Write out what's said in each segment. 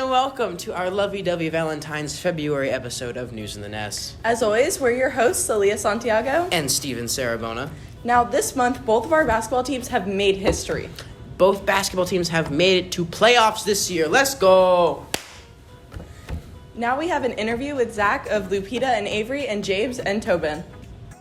Welcome to our lovey-dovey Valentine's February episode of News in the Nest. As always, we're your hosts, Aaliyah Santiago and Steven Sarabona. Now, this month, both of our basketball teams have made history. Both basketball teams have made it to playoffs this year. Let's go! Now we have an interview with Zach of Lupita and Avery and James and Tobin.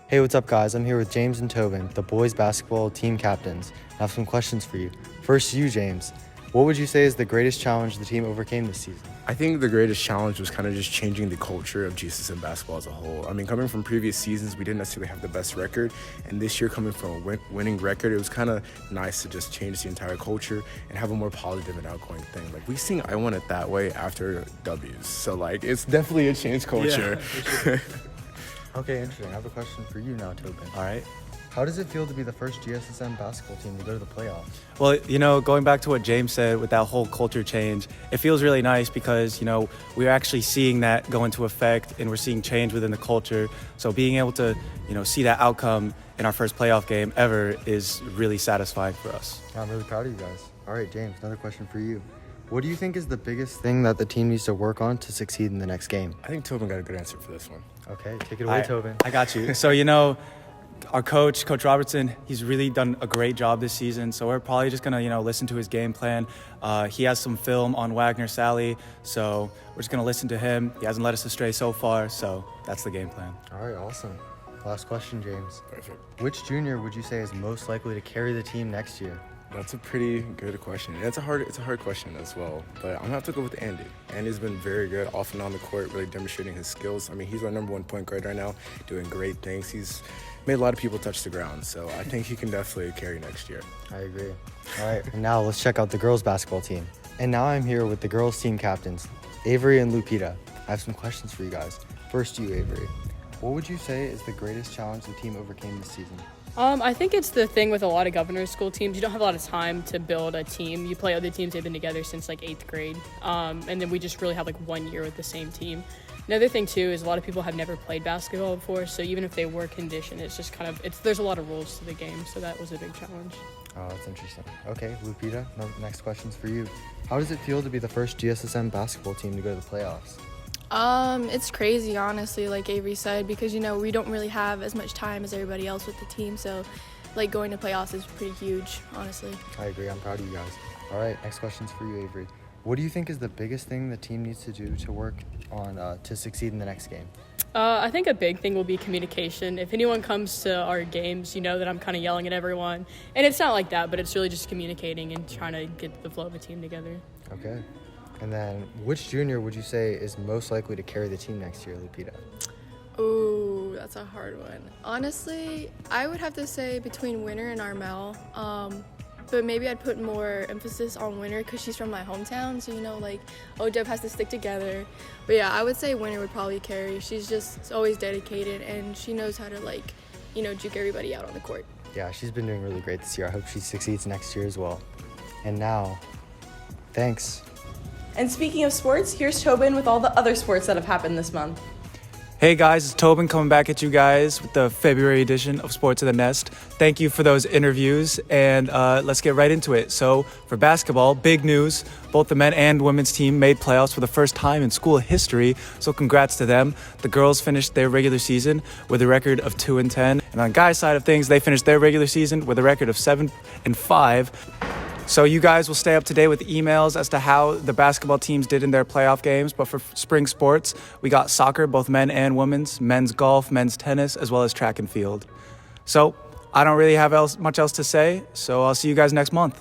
Hey, what's up, guys? I'm here with James and Tobin, the boys basketball team captains. I have some questions for you. First, you, James. What would you say is the greatest challenge the team overcame this season? I think the greatest challenge was kind of just changing the culture of Gssm basketball as a whole. I mean, coming from previous seasons, we didn't necessarily have the best record. And this year, coming from a winning record, it was kind of nice to just change the entire culture and have a more positive and outgoing thing. Like, we sing I Want It That Way after W's. So, like, it's definitely a change culture. Yeah, okay, interesting. I have a question for you now, Tobin. All right. How does it feel to be the first GSSM basketball team to go to the playoffs? Well, going back to what James said with that whole culture change, it feels really nice because, we're actually seeing that go into effect and we're seeing change within the culture. So being able to, see that outcome in our first playoff game ever is really satisfying for us. I'm really proud of you guys. All right, James, another question for you. What do you think is the biggest thing that the team needs to work on to succeed in the next game? I think Tobin got a good answer for this one. Okay, take it away, Tobin. I got you. So, our Coach Robertson, he's really done a great job this season. So we're probably just going to, listen to his game plan. He has some film on Wagner Sally, so we're just going to listen to him. He hasn't led us astray so far, so that's the game plan. All right, awesome. Last question, James. Perfect. Which junior would you say is most likely to carry the team next year? That's a pretty good question. And it's a hard question as well. But I'm going to have to go with Andy. Andy's been very good off and on the court, really demonstrating his skills. I mean, he's our number one point guard right now, doing great things. He's made a lot of people touch the ground, so I think he can definitely carry next year. I agree. All right, and now let's check out the girls basketball team. And now I'm here with the girls team captains, Avery and Lupita. I have some questions for you guys. First, you, Avery. What would you say is the greatest challenge the team overcame this season? I think it's the thing with a lot of governor's school teams. You don't have a lot of time to build a team. You play other teams, they've been together since like 8th grade. And then we just really have like 1 year with the same team. Another thing too is a lot of people have never played basketball before, so even if they were conditioned, it's just there's a lot of rules to the game, so that was a big challenge. Oh, that's interesting. Okay, Lupita, next question's for you. How does it feel to be the first GSSM basketball team to go to the playoffs? It's crazy, honestly, like Avery said, because, we don't really have as much time as everybody else with the team, so, going to playoffs is pretty huge, honestly. I agree. I'm proud of you guys. All right, next question's for you, Avery. What do you think is the biggest thing the team needs to do to work on to succeed in the next game? I think a big thing will be communication. If anyone comes to our games, that I'm kind of yelling at everyone. And it's not like that, but it's really just communicating and trying to get the flow of a team together. Okay. And then which junior would you say is most likely to carry the team next year, Lupita? Ooh, that's a hard one. Honestly, I would have to say between Winter and Armel. But maybe I'd put more emphasis on Winter because she's from my hometown. So, ODEP has to stick together. But yeah, I would say Winter would probably carry. She's just always dedicated and she knows how to juke everybody out on the court. Yeah, she's been doing really great this year. I hope she succeeds next year as well. And now, thanks. And speaking of sports, here's Tobin with all the other sports that have happened this month. Hey guys, it's Tobin coming back at you guys with the February edition of Sports of the Nest. Thank you for those interviews, and let's get right into it. So for basketball, big news. Both the men and women's team made playoffs for the first time in school history, so congrats to them. The girls finished their regular season with a record of 2-10, and on guys' side of things, they finished their regular season with a record of 7-5. So you guys will stay up to date with emails as to how the basketball teams did in their playoff games. But for spring sports, we got soccer, both men and women's, men's golf, men's tennis, as well as track and field. So I don't really have much else to say, so I'll see you guys next month.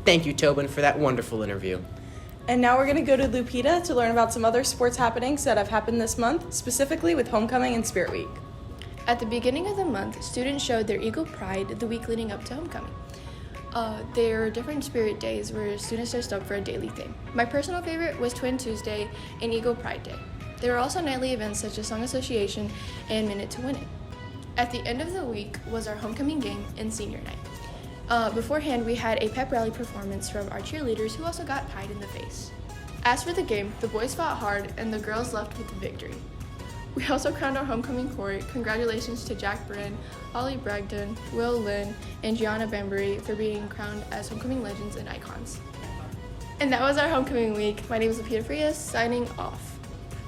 Thank you, Tobin, for that wonderful interview. And now we're going to go to Lupita to learn about some other sports happenings that have happened this month, specifically with Homecoming and Spirit Week. At the beginning of the month, students showed their Eagle Pride the week leading up to homecoming. There are different spirit days where students dressed up for a daily theme. My personal favorite was Twin Tuesday and Eagle Pride Day. There are also nightly events such as Song Association and Minute to Win It. At the end of the week was our homecoming game and senior night. Beforehand, we had a pep rally performance from our cheerleaders who also got pied in the face. As for the game, the boys fought hard and the girls left with the victory. We also crowned our homecoming court. Congratulations to Jack Bryn, Ollie Bragdon, Will Lynn, and Gianna Bambury for being crowned as homecoming legends and icons. And that was our homecoming week. My name is Lupita Frias, signing off.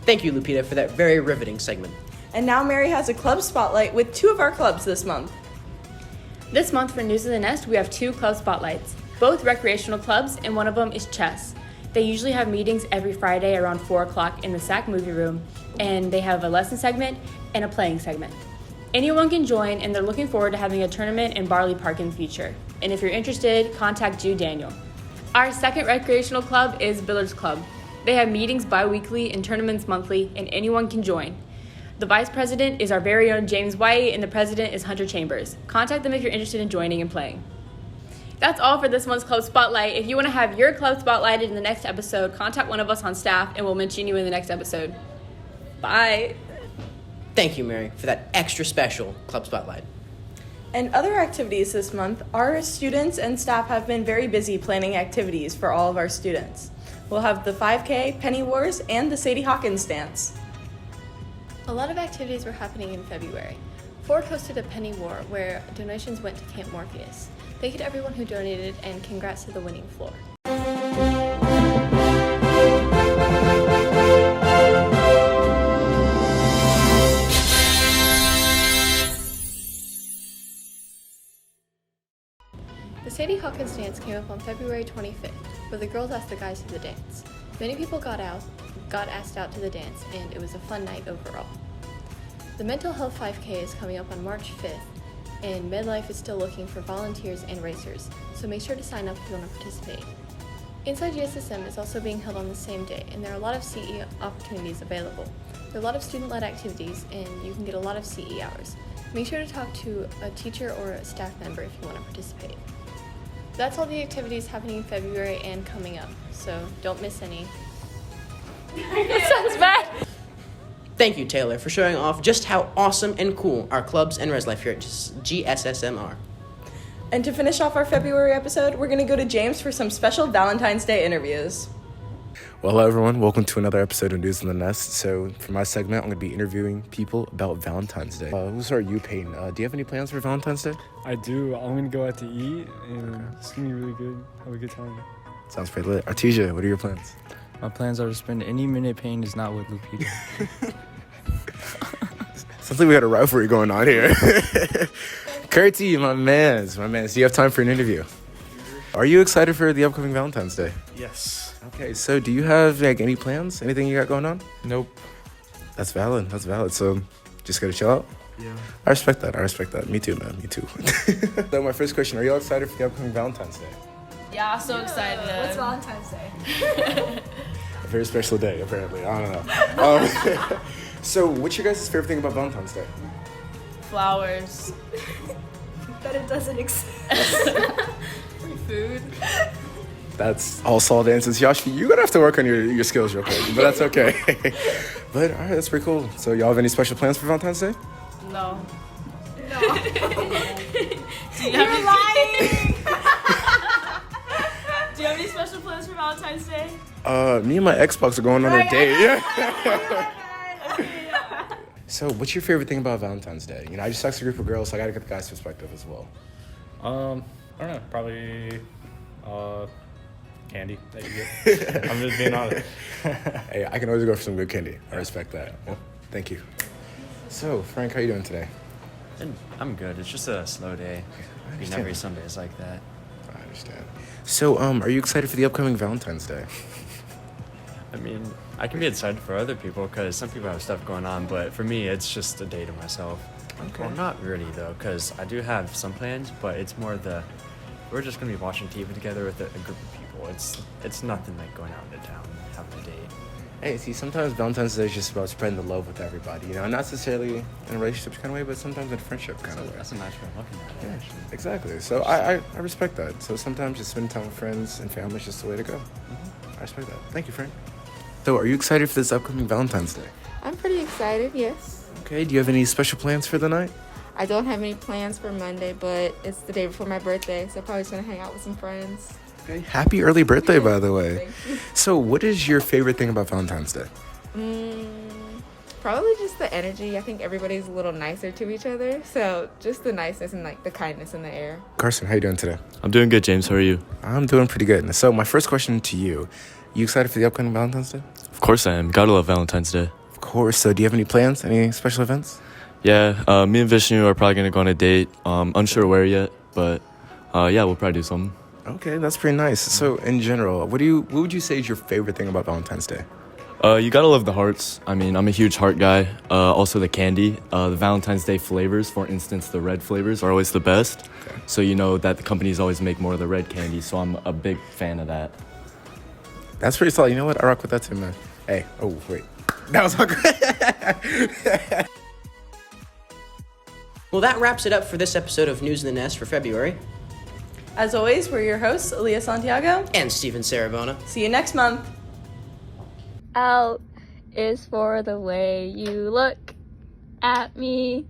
Thank you, Lupita, for that very riveting segment. And now Mary has a club spotlight with two of our clubs this month. This month for News of the Nest, we have two club spotlights, both recreational clubs, and one of them is chess. They usually have meetings every Friday around 4 o'clock in the SAC movie room, and they have a lesson segment and a playing segment. Anyone can join, and they're looking forward to having a tournament in Barley Park in the future. And if you're interested, contact Jude Daniel. Our second recreational club is Billards Club. They have meetings bi-weekly and tournaments monthly, and anyone can join. The vice president is our very own James White, and the president is Hunter Chambers. Contact them if you're interested in joining and playing. That's all for this month's Club Spotlight. If you want to have your club spotlighted in the next episode, contact one of us on staff and we'll mention you in the next episode. Bye. Thank you, Mary, for that extra special Club Spotlight. And other activities this month, our students and staff have been very busy planning activities for all of our students. We'll have the 5K, Penny Wars, and the Sadie Hawkins dance. A lot of activities were happening in February. Ford hosted a Penny War where donations went to Camp Morpheus. Thank you to everyone who donated, and congrats to the winning floor. The Sadie Hawkins dance came up on February 25th, where the girls asked the guys to the dance. Many people got asked out to the dance, and it was a fun night overall. The Mental Health 5K is coming up on March 5th, and MedLife is still looking for volunteers and racers, so make sure to sign up if you want to participate. Inside Gssm is also being held on the same day, and there are a lot of CE opportunities available. There are a lot of student-led activities, and you can get a lot of CE hours. Make sure to talk to a teacher or a staff member if you want to participate. That's all the activities happening in February and coming up, so don't miss any. That sounds bad. Thank you, Taylor, for showing off just how awesome and cool our clubs and res life here at GSSM are. And to finish off our February episode, we're going to go to James for some special Valentine's Day interviews. Well, hello everyone. Welcome to another episode of News in the Nest. So for my segment, I'm going to be interviewing people about Valentine's Day. We'll start you, Peyton. Do you have any plans for Valentine's Day? I do. I'm going to go out to eat, and it's going to be really good. Have a good time. Sounds pretty lit. Artesia, what are your plans? My plans are to spend any minute Payne is not with Lupita. Sounds like we got a rivalry going on here. Curty, my mans. Do you have time for an interview? Are you excited for the upcoming Valentine's Day? Yes. Okay, so do you have any plans? Anything you got going on? Nope. That's valid. So just gotta chill out? Yeah. I respect that. Me too, man. Me too. So my first question, are you all excited for the upcoming Valentine's Day? Yeah, so excited. What's Valentine's Day? A very special day, apparently. I don't know. So what's your guys' favorite thing about Valentine's Day? Flowers. That it doesn't exist. Free food. That's all solid answers. Yosh, you're gonna have to work on your skills real quick, but that's okay. But all right, that's pretty cool. So y'all have any special plans for Valentine's Day? No. You're lying! Do you have any special plans for Valentine's Day? Me and my Xbox are going on a date. So, what's your favorite thing about Valentine's Day? You know, I just talked to a group of girls, so I gotta get the guys' perspective as well. I don't know. Probably candy that you get. I'm just being honest. Hey, I can always go for some good candy. I respect that. Well, thank you. So, Frank, how you doing today? I'm good. It's just a slow day. I mean, every Sunday is like that. I understand. So, are you excited for the upcoming Valentine's Day? I mean, I can be excited for other people because some people have stuff going on, but for me, it's just a day to myself. Okay. Well, not really, though, because I do have some plans, but it's more we're just going to be watching TV together with a group of people. It's nothing like going out into town and having a date. Hey, see, sometimes Valentine's Day is just about spreading the love with everybody. You know, not necessarily in a relationship kind of way, but sometimes in a friendship kind of way. That's a nice way of looking at it, actually. Exactly. So I respect that. So sometimes just spending time with friends and family is just the way to go. I respect that. Thank you, Frank. So are you excited for this upcoming Valentine's Day? I'm pretty excited, yes. Okay, do you have any special plans for the night? I don't have any plans for Monday, but it's the day before my birthday, so probably just gonna hang out with some friends. Okay, happy early birthday, by the way. Thank you. So what is your favorite thing about Valentine's Day? Probably just the energy. I think everybody's a little nicer to each other, so just the niceness and like the kindness in the air. Carson, how you doing today? I'm doing good, James. How are you? I'm doing pretty good. So my first question to you, you excited for the upcoming Valentine's Day? Of course I am. Gotta love Valentine's Day. Of course. So do you have any plans, any special events? Yeah, me and Vishnu are probably going to go on a date. Unsure where yet, but yeah, we'll probably do something. Okay, that's pretty nice. So in general, what would you say is your favorite thing about Valentine's Day? You gotta love the hearts. I mean, I'm a huge heart guy. Also the candy. The Valentine's Day flavors, for instance, the red flavors are always the best. Okay. So you know that the companies always make more of the red candy, so I'm a big fan of that. That's pretty solid. You know what? I rock with that too, man. Hey, oh, wait. That was all good. Well, that wraps it up for this episode of News in the Nest for February. As always, we're your hosts, Aaliyah Santiago and Steven Sarabona. See you next month. L is for the way you look at me.